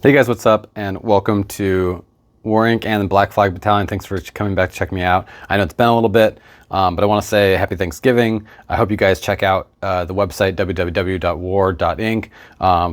Hey guys, what's up? And welcome to War Inc. and the Black Flag Battalion. Thanks for coming back to check me out. I know it's been a little bit, but I want to say happy Thanksgiving. I hope you guys check out the website www.war.inc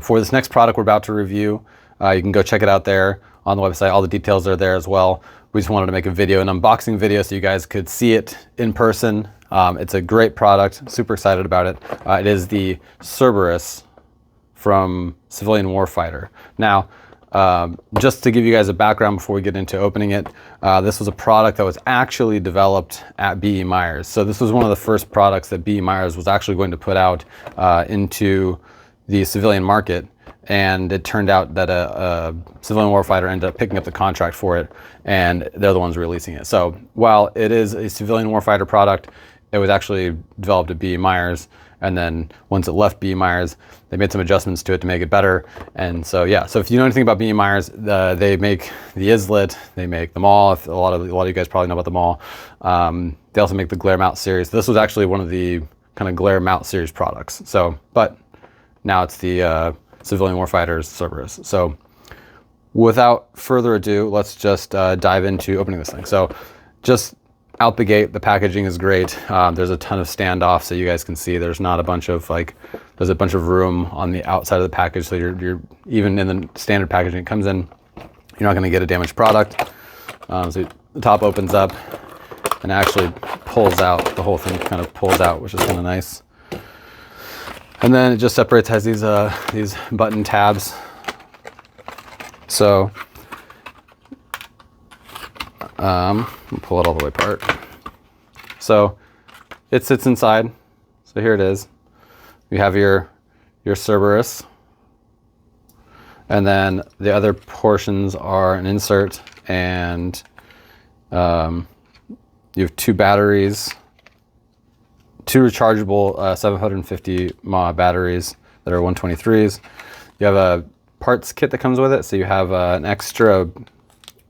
for this next product we're about to review. You can go check it out there on the website. All the details are there as well. We just wanted to make a video, an unboxing video, so you guys could see it in person. It's a great product. Super excited about it. It is the Cerberus from Civilian Warfighter. Now, just to give you guys a background before we get into opening it, this was a product that was actually developed at B.E. Myers. So this was one of the first products that B.E. Myers was actually going to put out into the civilian market. And it turned out that a civilian warfighter ended up picking up the contract for it, and they're the ones releasing it. So while it is a civilian warfighter product, it was actually developed at B.E. Myers. And then once it left B.E. Myers, they made some adjustments to it to make it better. And so, yeah, so if you know anything about B.E. Myers, they make the Islet, they make the Maul. A lot of you guys probably know about the Maul. They also make the Glare Mount series. This was actually one of the kind of Glare Mount series products. So, but now it's the Civilian Warfighter's Cerberus. So without further ado, let's just dive into opening this thing. So just out the gate, the packaging is great. There's a ton of standoff, so you guys can see there's not a bunch of there's a bunch of room on the outside of the package. So you're even in the standard packaging it comes in, you're not going to get a damaged product. So the top opens up and actually pulls out. The whole thing kind of pulls out, which is kind of nice. And then it just separates, has these button tabs. So I'll pull it all the way apart. So it sits inside. So here it is. You have your Cerberus, and then the other portions are an insert, and you have two batteries, two rechargeable 750 mAh batteries that are 123s. You have a parts kit that comes with it, so you have an extra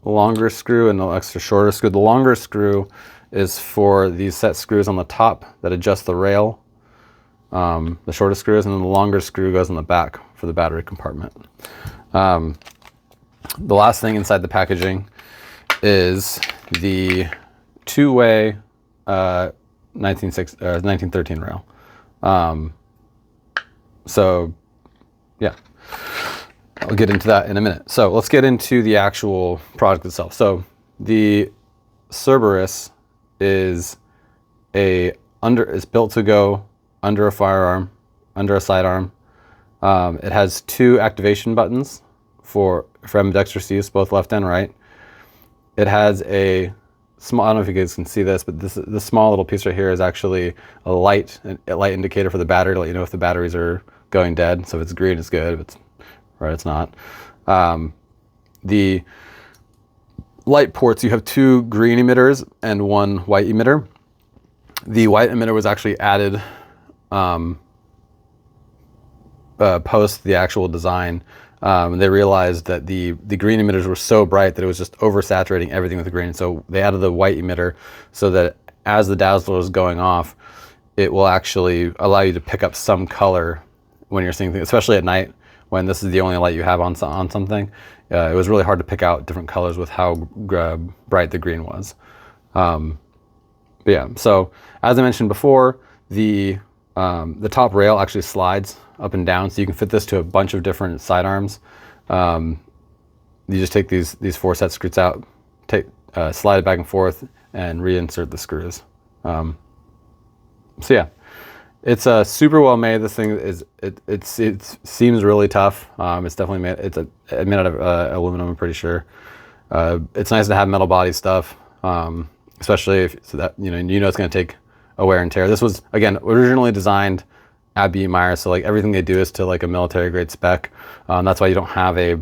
longer screw and an extra shorter screw. The longer screw is for these set screws on the top that adjust the rail, the shorter screws, and then the longer screw goes on the back for the battery compartment. The last thing inside the packaging is the two-way 1913 rail. So yeah, I'll get into that in a minute. So let's get into the actual product itself. So the Cerberus is built to go under a firearm, under a sidearm. It has two activation buttons for ambidextrous use, both left and right. It has a small, I don't know if you guys can see this, but this small little piece right here is actually a light indicator for the battery to let you know if the batteries are going dead. So if it's green, it's good. If it's red, it's not. The light ports, you have two green emitters and one white emitter. The white emitter was actually added post the actual design. They realized that the green emitters were so bright that it was just oversaturating everything with the green. So they added the white emitter so that as the dazzler is going off, it will actually allow you to pick up some color when you're seeing things, especially at night when this is the only light you have on something. It was really hard to pick out different colors with how bright the green was. But yeah, so as I mentioned before, the top rail actually slides up and down, so you can fit this to a bunch of different sidearms. You just take these four set screws out, slide it back and forth, and reinsert the screws. So yeah, it's super well made. This thing it seems really tough. It's definitely made. It's made out of aluminum, I'm pretty sure. It's nice to have metal body stuff, especially if so that you know it's going to take a wear and tear. This was again originally designed at B.E. Myers, so like everything they do is to like a military grade spec. That's why you don't have a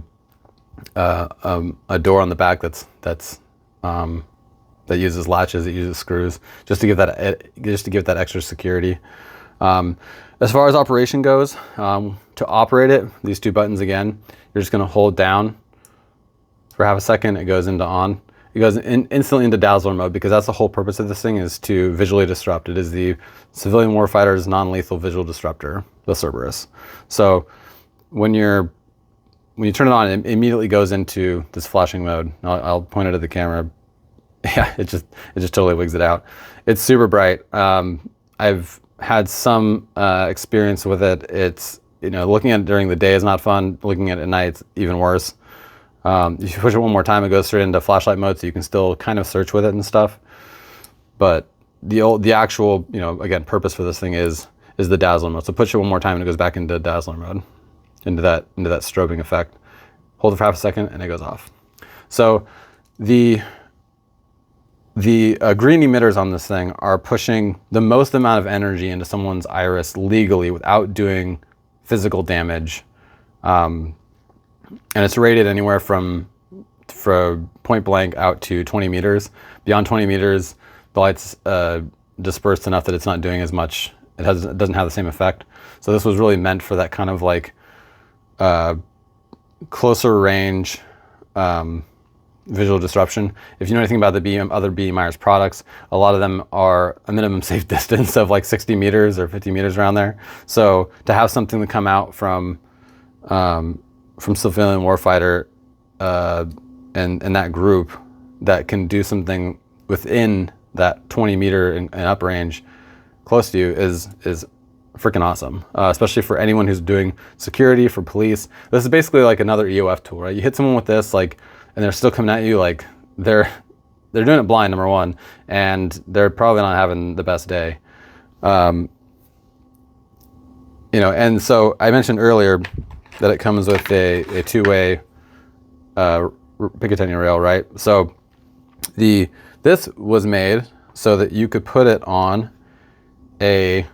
door on the back that uses latches, it uses screws, just to give that extra security. As far as operation goes, to operate it, these two buttons again, you're just going to hold down for half a second. It goes into on. It goes instantly into dazzler mode, because that's the whole purpose of this thing, is to visually disrupt. It is the civilian warfighter's non-lethal visual disruptor, the Cerberus. So when you're when you turn it on, it immediately goes into this flashing mode. I'll point it at the camera. Yeah, it just totally wigs it out. It's super bright. I've had some experience with it. It's, you know, looking at it during the day is not fun. Looking at it at night, it's even worse. If you push it one more time, it goes straight into flashlight mode, so you can still kind of search with it and stuff. But the actual, you know, again, purpose for this thing is the dazzler mode. So push it one more time and it goes back into dazzler mode, into that strobing effect. Hold it for half a second and it goes off. So the green emitters on this thing are pushing the most amount of energy into someone's iris legally without doing physical damage. And it's rated anywhere from point blank out to 20 meters. Beyond 20 meters, the light's dispersed enough that it's not doing as much. It doesn't have the same effect. So this was really meant for that kind of like closer range visual disruption. If you know anything about the other BE Myers products, a lot of them are a minimum safe distance of like 60 meters or 50 meters around there. So to have something to come out from civilian warfighter and that group that can do something within that 20 meter and up range close to you is freaking awesome, especially for anyone who's doing security, for police. This is basically like another EOF tool, right? You hit someone with this, like, and they're still coming at you, like they're doing it blind, number one, and they're probably not having the best day. You know, and so I mentioned earlier that it comes with a two-way Picatinny rail, right? So this was made so that you could put it on a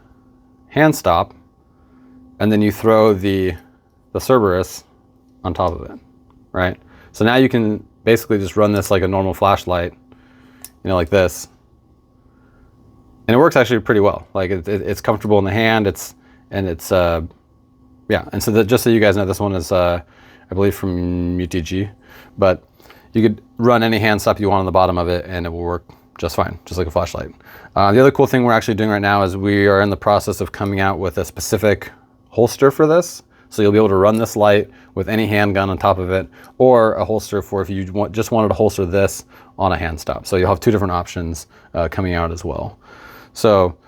hand stop, and then you throw the Cerberus on top of it, right? So now you can basically just run this like a normal flashlight, you know, like this, and it works actually pretty well. Like it's comfortable in the hand. Yeah. And so just so you guys know, this one is I believe from UTG, but you could run any hand stop you want on the bottom of it, and it will work just fine, just like a flashlight. The other cool thing we're actually doing right now is we are in the process of coming out with a specific holster for this. So you'll be able to run this light with any handgun on top of it, or a holster for if you just wanted to holster this on a hand stop. So you'll have two different options coming out as well. So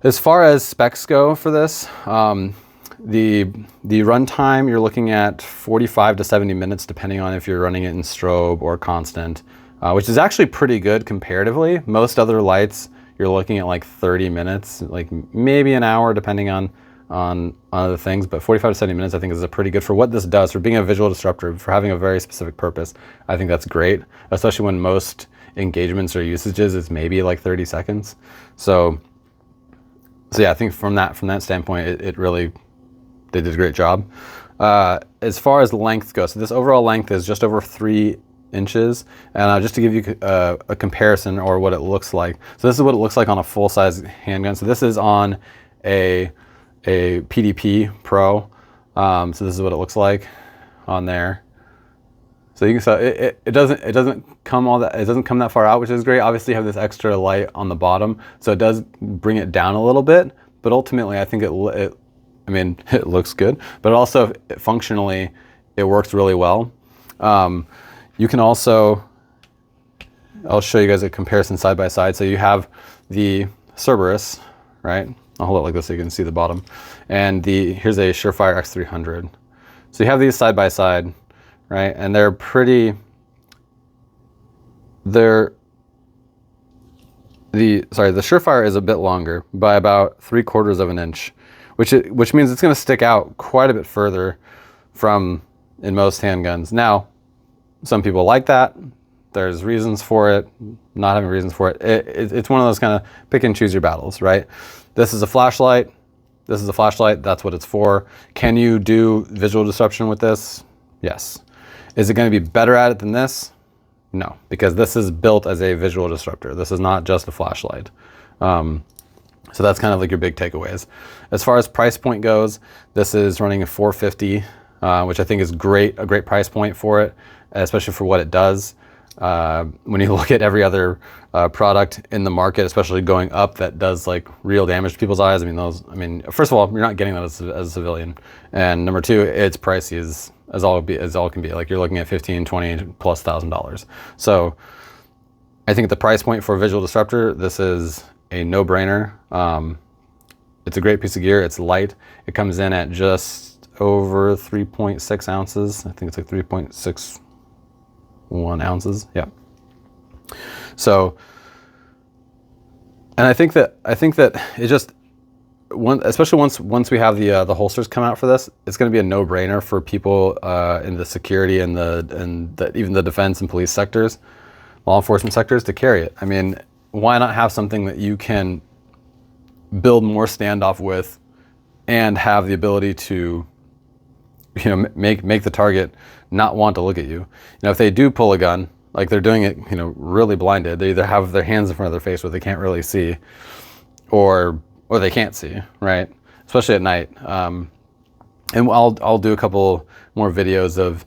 as far as specs go for this, the runtime, you're looking at 45 to 70 minutes, depending on if you're running it in strobe or constant, which is actually pretty good comparatively. Most other lights, you're looking at like 30 minutes, like maybe an hour, depending on other things, but 45 to 70 minutes I think is a pretty good for what this does, for being a visual disruptor, for having a very specific purpose. I think that's great, especially when most engagements or usages is maybe like 30 seconds. So yeah, I think from that standpoint, they did a great job. As far as length goes, so this overall length is just over 3 inches, and just to give you a comparison or what it looks like. So this is what it looks like on a full-size handgun. So this is on a PDP Pro. So this is what it looks like on there. So you can see it doesn't come that far out, which is great. Obviously you have this extra light on the bottom, so it does bring it down a little bit, but ultimately I think it looks good, but also functionally it works really well. You can also, I'll show you guys a comparison side by side. So you have the Cerberus, right? I'll hold it like this so you can see the bottom. And here's a Surefire X300. So you have these side by side, right? And the Surefire is a bit longer by about 3/4 of an inch, which means it's gonna stick out quite a bit further in most handguns. Now, some people like that. There's reasons for it, not having reasons for it. It's one of those kind of pick and choose your battles, right? This is a flashlight. This is a flashlight. That's what it's for. Can you do visual disruption with this? Yes. Is it going to be better at it than this? No, because this is built as a visual disruptor. This is not just a flashlight. So that's kind of like your big takeaways. As far as price point goes, this is running a $450, which I think is a great price point for it, especially for what it does. When you look at every other product in the market, especially going up, that does like real damage to people's eyes. First of all, you're not getting that as a civilian, and number two, its pricey as all it can be. Like you're looking at $15, $20 plus $1,000. So I think at the price point for a visual disruptor, this is a no-brainer. It's a great piece of gear. It's light. It comes in at just over 3.6 ounces. I think it's like 3.61 ounces. Yeah. So, and I think that it just, especially once we have the holsters come out for this, it's going to be a no-brainer for people in the security and even the defense and police sectors, law enforcement sectors, to carry it. I mean, why not have something that you can build more standoff with and have the ability to, make the target not want to look at you. If they do pull a gun, like they're doing it, really blinded. They either have their hands in front of their face where they can't really see, or they can't see, right? Especially at night. And I'll do a couple more videos of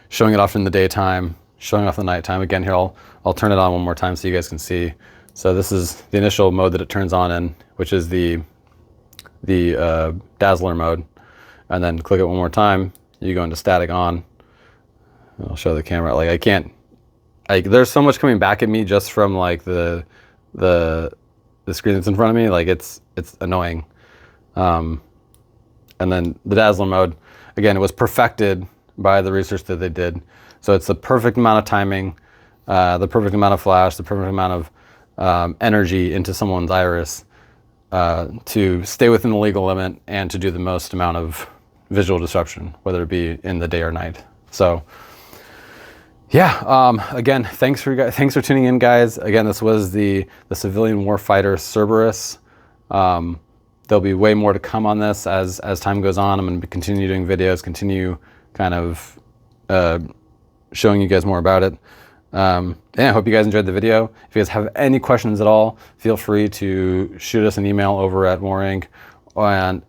showing it off in the daytime, showing off in the nighttime. Again, here I'll turn it on one more time so you guys can see. So this is the initial mode that it turns on in, which is the dazzler mode. And then click it one more time, you go into static on. I'll show the camera. Like there's so much coming back at me just from like the screen that's in front of me. Like it's annoying. And then the dazzler mode, again, it was perfected by the research that they did. So it's the perfect amount of timing, the perfect amount of flash, the perfect amount of energy into someone's iris to stay within the legal limit and to do the most amount of visual disruption, whether it be in the day or night. So yeah, again, thanks for tuning in, guys. Again, this was the civilian warfighter Cerberus. There'll be way more to come on this as time goes on. I'm going to continue doing videos, continue kind of showing you guys more about it. And I hope you guys enjoyed the video. If you guys have any questions at all, feel free to shoot us an email over at War Inc.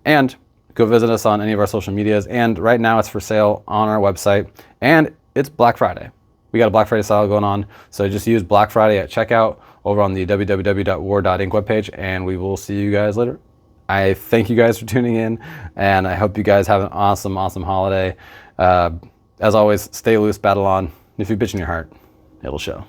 and go visit us on any of our social medias. And right now it's for sale on our website, and it's Black Friday. We got a Black Friday sale going on, so just use Black Friday at checkout over on the www.war.inc webpage, and we will see you guys later. I thank you guys for tuning in, and I hope you guys have an awesome, awesome holiday. As always, stay loose, battle on. If you bitch in your heart, it'll show.